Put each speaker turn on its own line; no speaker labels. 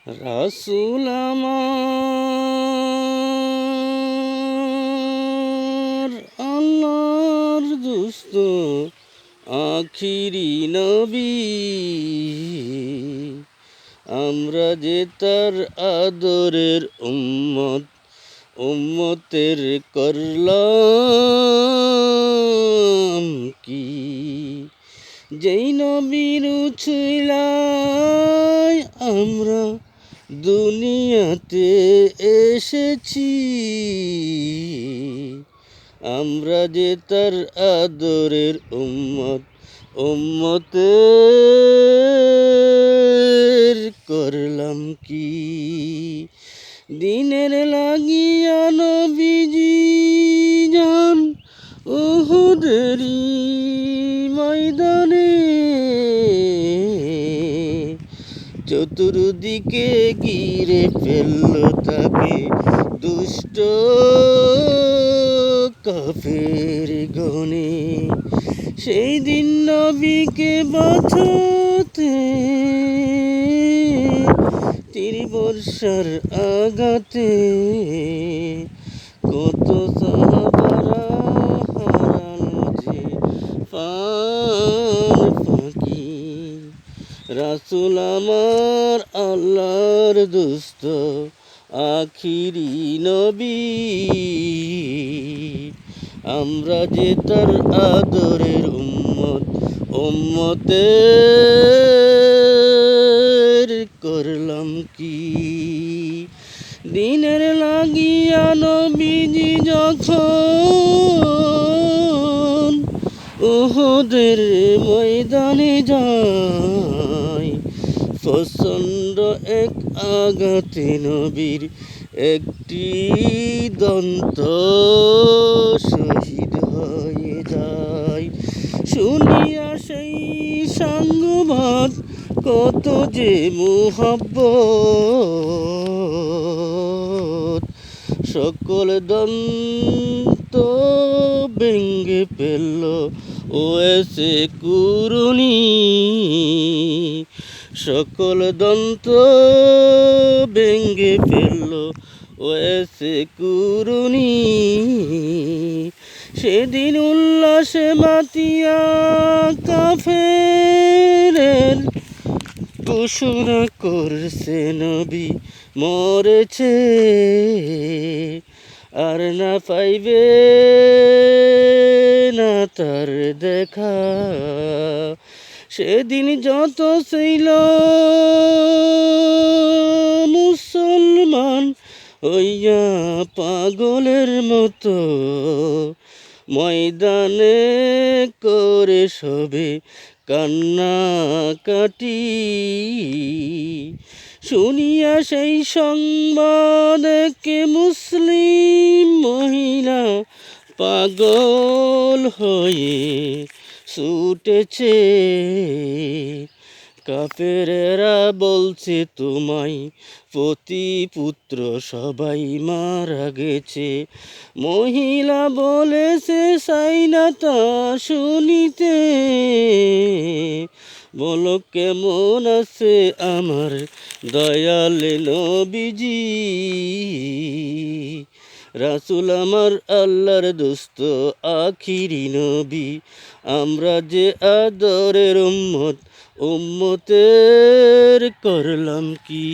রাসূল আমার আল্লাহর দোস্ত আখিরি নবী, আমরা যে তার আদরের উম্মত, উম্মতের করলাম কি। যেই নবীর উছিলায় আমরা দুনিয়াতে এসেছি, আমরা যে তার আদরের উম্মত, উম্মতের করলাম কি। দিনের লাগিয়া নবীজি যান উহুদেরই ময়দানে, চতুর্দিকে ঘিরে ফেলল তাকে দুষ্ট কাফের গণে। সেই দিন নবীকে বাঁচাতে তীর বর্ষার আঘাতে কত সাহাবারা হারালো যে প্রাণ ফাঁকি। রাসূল আমার আল্লাহর দোস্ত আখিরি নবী, আমরা যে তার আদরের উম্মত, উম্মতের করলাম কি। দিনের লাগিয়া নবীজি যখন উহুদের ময়দানে যায়, প্রচণ্ড এক আঘাতে নবীর একটি দন্ত শহীদ হয়ে যায়। শুনিয়া সেই সংবাদ কত যে মুহাব্বত, সকল দন্ত ভেঙ্গে ফেলল ও এসে কুরুনি, সকল দন্ত ভেঙ্গে ফেলল ও এসে কুরুনি। সেদিন উল্লাসে মাতিয়া কাফেরের ঘোষণা করছে নবী মরেছে, আর না পাইবে না তার দেখা। সেদিন যত ছিল মুসলমান হইয়া পাগলের মতো, ময়দানে করে সবে কান্নাকাটি। শুনিয়া সেই সংবাদ কে মুসলিম মহিলা পাগল হয়ে ছুটেছে। কাফেরেরা বলছে তোমায় পতি পুত্র সবাই মারা গেছে। মহিলা বলেছে চাই না তা শুনিতে, বলো কেমন আছে আমার দয়াল নবীজি। রাসূল আমার আল্লাহর দোস্ত আখিরি নবী, আমরা যে আদরের উম্মত, উম্মতের করলাম কি।